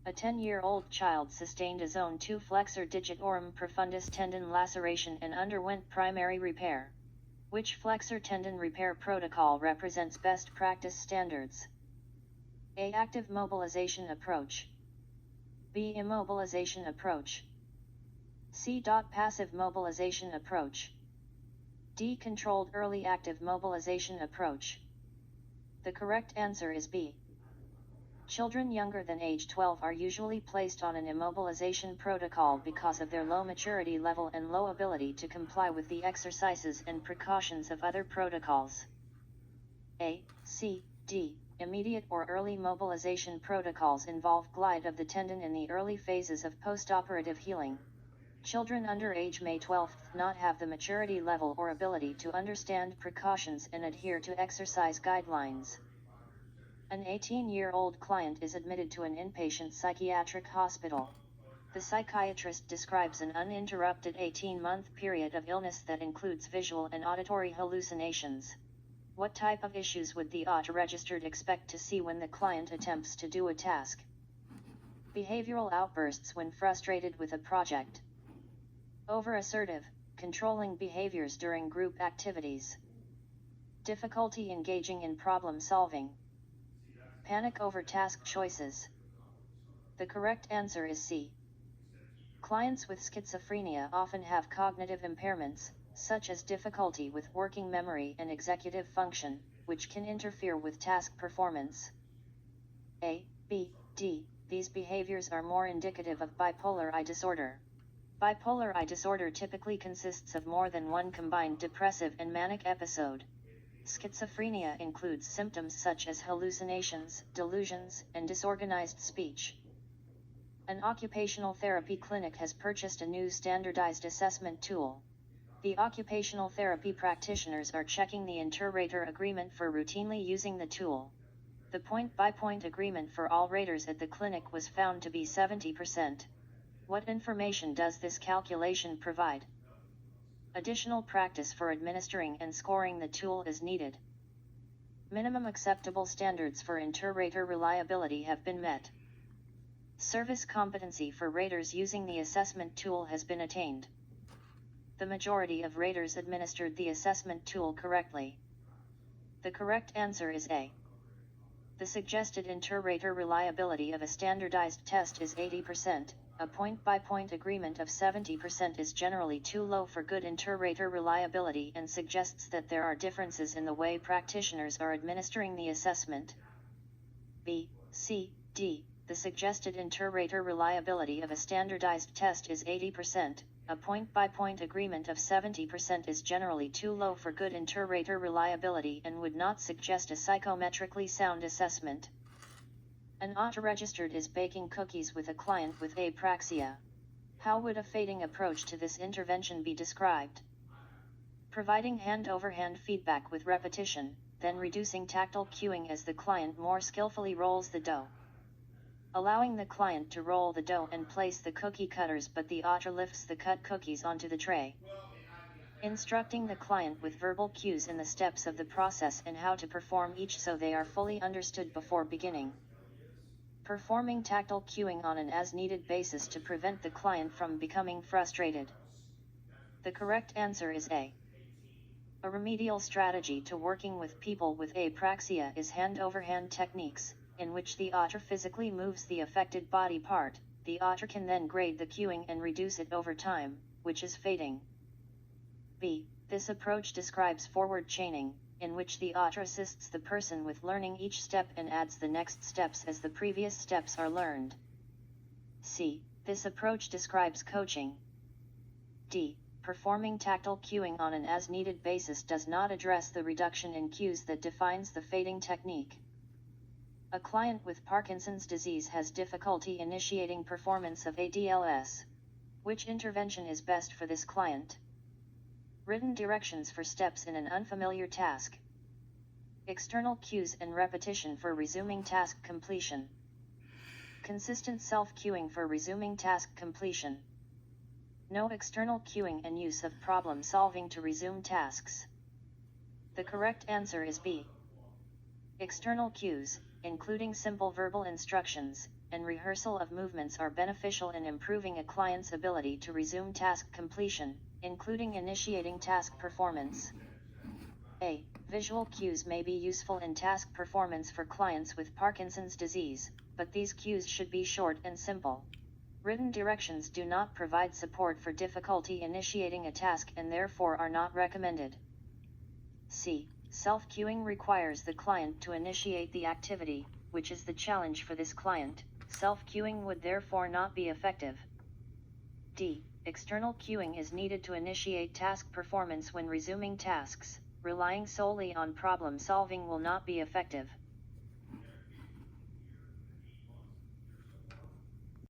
A 10-year-old child sustained a zone 2 flexor digitorum profundus tendon laceration and underwent primary repair. Which flexor tendon repair protocol represents best practice standards? A. Active mobilization approach. B. Immobilization approach. C. Passive mobilization approach. D. Controlled early active mobilization approach. The correct answer is B. Children younger than age 12 are usually placed on an immobilization protocol because of their low maturity level and low ability to comply with the exercises and precautions of other protocols. A, C, D. Immediate or early mobilization protocols involve glide of the tendon in the early phases of postoperative healing. Children under age May 12 not have the maturity level or ability to understand precautions and adhere to exercise guidelines. An 18-year-old client is admitted to an inpatient psychiatric hospital. The psychiatrist describes an uninterrupted 18-month period of illness that includes visual and auditory hallucinations. What type of issues would the auto-registered expect to see when the client attempts to do a task? Behavioral outbursts when frustrated with a project. Over-assertive, controlling behaviors during group activities. Difficulty engaging in problem solving. Panic over task choices. The correct answer is C. Clients with schizophrenia often have cognitive impairments, such as difficulty with working memory and executive function, which can interfere with task performance. A, B, D. These behaviors are more indicative of bipolar I disorder. Bipolar I disorder typically consists of more than one combined depressive and manic episode. Schizophrenia includes symptoms such as hallucinations, delusions, and disorganized speech. An occupational therapy clinic has purchased a new standardized assessment tool. The occupational therapy practitioners are checking the inter-rater agreement for routinely using the tool. The point-by-point agreement for all raters at the clinic was found to be 70%. What information does this calculation provide? Additional practice for administering and scoring the tool is needed. Minimum acceptable standards for inter-rater reliability have been met. Service competency for raters using the assessment tool has been attained. The majority of raters administered the assessment tool correctly. The correct answer is A. The suggested inter-rater reliability of a standardized test is 80%. A point-by-point agreement of 70% is generally too low for good inter-rater reliability and suggests that there are differences in the way practitioners are administering the assessment. B, C, D. The suggested inter-rater reliability of a standardized test is 80%. A point-by-point agreement of 70% is generally too low for good inter-rater reliability and would not suggest a psychometrically sound assessment. An auto-registered is baking cookies with a client with apraxia. How would a fading approach to this intervention be described? Providing hand-over-hand feedback with repetition, then reducing tactile cueing as the client more skillfully rolls the dough. Allowing the client to roll the dough and place the cookie cutters, but the auto lifts the cut cookies onto the tray. Instructing the client with verbal cues in the steps of the process and how to perform each so they are fully understood before beginning. Performing tactile cueing on an as-needed basis to prevent the client from becoming frustrated. The correct answer is A. A remedial strategy to working with people with apraxia is hand-over-hand techniques, in which the author physically moves the affected body part. The author can then grade the cueing and reduce it over time, which is fading. B. This approach describes forward chaining, in which the author assists the person with learning each step and adds the next steps as the previous steps are learned. C. This approach describes coaching. D. Performing tactile cueing on an as-needed basis does not address the reduction in cues that defines the fading technique. A client with Parkinson's disease has difficulty initiating performance of ADLS. Which intervention is best for this client? Written directions for steps in an unfamiliar task. External cues and repetition for resuming task completion. Consistent self-cueing for resuming task completion. No external cueing and use of problem solving to resume tasks. The correct answer is B. External cues, including simple verbal instructions, and rehearsal of movements are beneficial in improving a client's ability to resume task completion, including initiating task performance. A. Visual cues may be useful in task performance for clients with Parkinson's disease, but these cues should be short and simple. Written directions do not provide support for difficulty initiating a task and therefore are not recommended. C. Self-cueing requires the client to initiate the activity, which is the challenge for this client. Self-cueing would therefore not be effective. D. External cueing is needed to initiate the task performance when resuming tasks. Relying solely on problem solving will not be effective.